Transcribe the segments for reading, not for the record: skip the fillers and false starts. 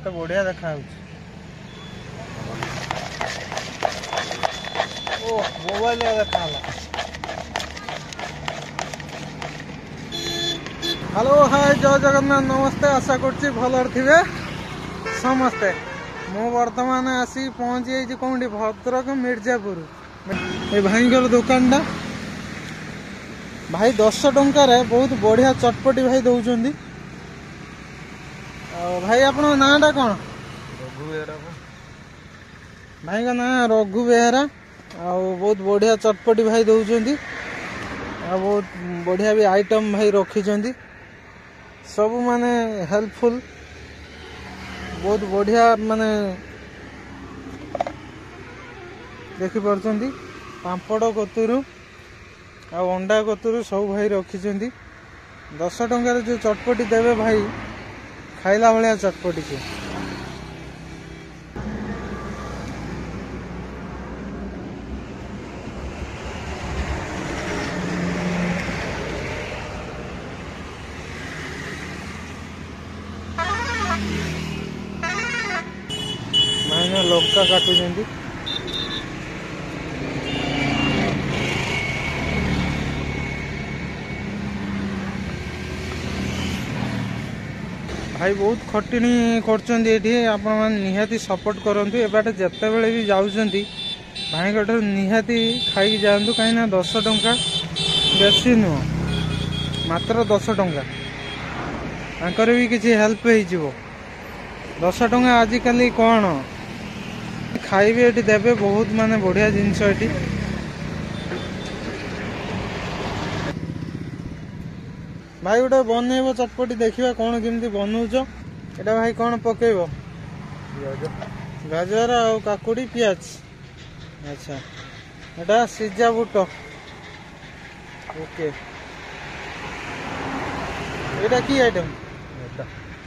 तो बढ़िया देखा मोबाइल देखा। हेलो हाय जय जगन्नाथ नमस्ते। आशा करछि भलर थिबे समस्ते। मु वर्तमान आसी पहुंची जाइछि कोंडी भद्रक मिर्जापुर। ए भाईंकर दुकान टा भाई 10 टंकार बहुत बढ़िया चटपटी भाई दौरान। भाई आपण नाटा कौन? रघु बेहरा। भाई का ना रघु बेहरा। बहुत बढ़िया चटपटी भाई दौरान। बहुत बढ़िया भी आइटम भाई रखी सब माने हेल्पफुल। बहुत बढ़िया माने देखी पार्टी पांपड़ कतुरु अंडा कतुरु सब भाई रखी। 10 टंकार जो चटपटी देवे भाई खाइला भाया चटपटी से। भाई लंका काटुंट भाई बहुत खटिनी कर निहाती सपोर्ट करूँ। एबाटे जिते बड़े भी जाऊँगी भाई गठर निहाती खाई जातु कहीं 10 टंका बेसी नुह मात्र 10 टंका तांकर भी किसी हेल्प हो। 10 टंका आजिकल कौन खाइबे ये देवे बहुत माने बढ़िया जिनस ये। भाई गोटे बनइब चटपटी देखा कौन केमती बनौच। एटा भाई कौन पकेब? गाजर आ काकुड़ी पियाज। अच्छा एटा सिजा बुट। ओके एटा की आइटम?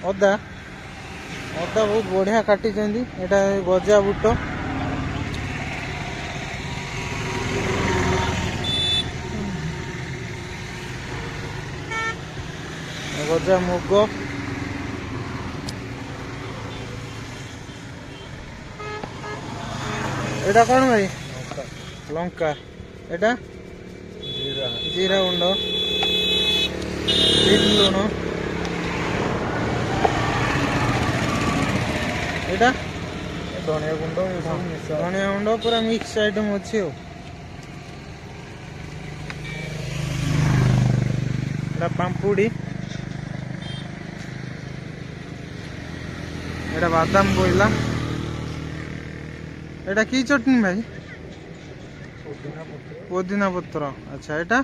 अदा। अदा बहुत बढ़िया काटी। एटा गजा बुट। गजा मुग। एटा कौन भाई? लंका। एटा जीरा गुंड लुण। एटा धनिया गुंड धनिया गुंड पूरा मिक्स आइटम अच्छी। एटा पांपुड़ी। एटा बादाम कोइला। एटा की चटनी भाई? पुदीना पत्र। अच्छा एटा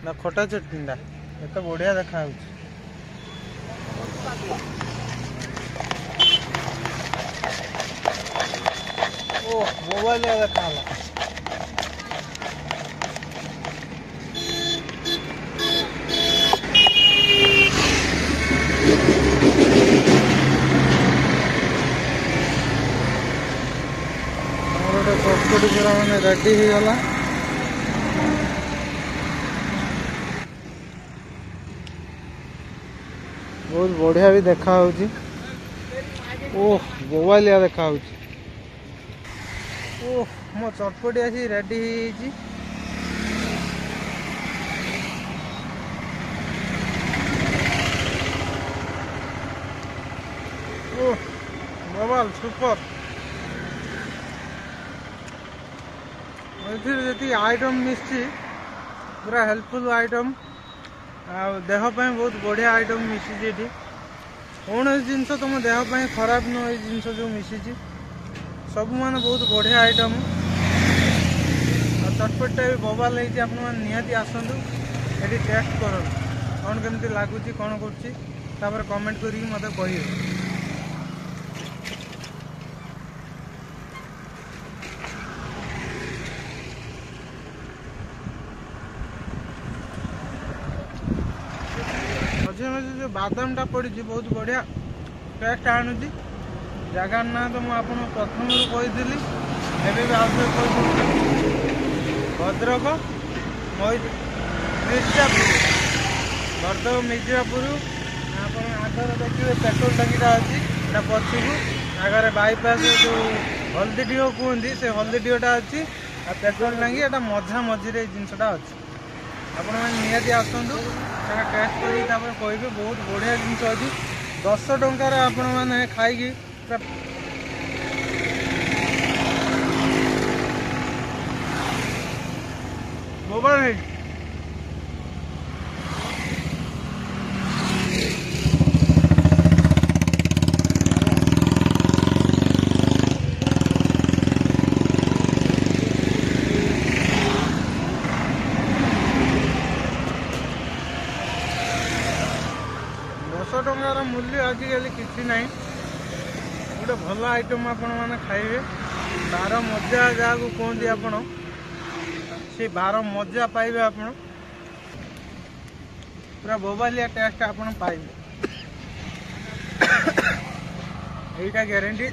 ना खटा चटनी टा एत बढ़िया देखा। मोबाइल देखा। चटपटी पूरा मैंने रेडी हो गला। बहुत बढ़िया भी देखा। मोबाइल देखा। मो चटपटी आसी रेडी मोबाइल सुपर। जी आइटम मिसी पूरा हेल्पफुल आइटम। देहपाई बहुत बढ़िया आइटम मिसी। कौन जिनस तुम देहपाई खराब नुह ये जिनस जो मिसी सब माने बहुत बढ़िया आइटम। चटपटा भी बबाल निहाती आसतु ये टेस्ट कर कौन केमती लगुच कौन कर कमेंट करके मत कह। मझे मझे जो बादाम टा पड़ी बहुत बढ़िया टेस्ट आणुची। जगार ना तो मुझे प्रथम कही भद्रक मिर्जापुर। भद्रक मिर्जापुर आप आगर देखिए पेट्रोल टांकीटा अच्छी एटा पछकू आगे बाईपास जो हल्दी ढीओ कहते से हल्दी ढीओटा अच्छी आ पेट्रोल टांगी एटा मझा मझे जिनसटा अच्छी आपण मैंने निहाती आसतु टेस्ट कर कहबे बहुत बढ़िया जिनस अच्छी 10 टंकार आपण मैंने खाई मोबाइल है 10 टंकार मूल्य आजिकल किसी ना गोटे भल आइटम आपण मैंने खाइबे बार मजा जहाँ को कहते आपण से बार मजा पाइबे आपण पूरा बोबालिया टेस्ट आपण पाइबे यहीटा ग्यारंटी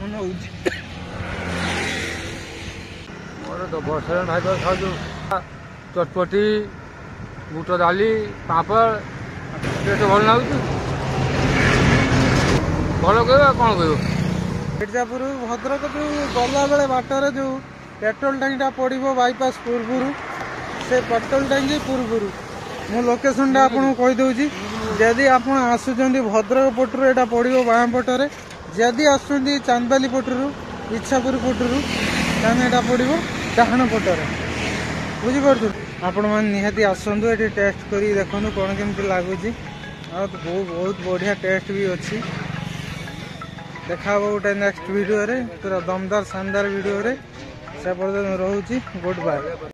मन हो तो बर्षा भाई खाऊ चटपटी बुट डाली पापड़ तो भल लगुच भल कह कौन कह मिर्जापुर भद्रक जो गला बेले बाटर जो पेट्रोल टांगीटा पड़ो बाईपास पूर्व से पेट्रोल टांगी पूर्व मो लोकेशन आपको कहीदे जदि आप आसुँच भद्रक पटरू यहाँ पड़ो बाँ पटरे जदि आसुँच चांदबाली पटरू इच्छापुर पटरू यहाँ पड़ो डाहाण पटरे बुझीपुर आपण मैंने निहाती आसतु ये टेस्ट कर देखो कौन केमती लगुच बहुत बढ़िया टेस्ट भी अच्छी देखा गोटे नेक्स्ट वीडियो रे पूरा दमदार शानदार वीडियो रे से पर्यटन रोची गुड बाय।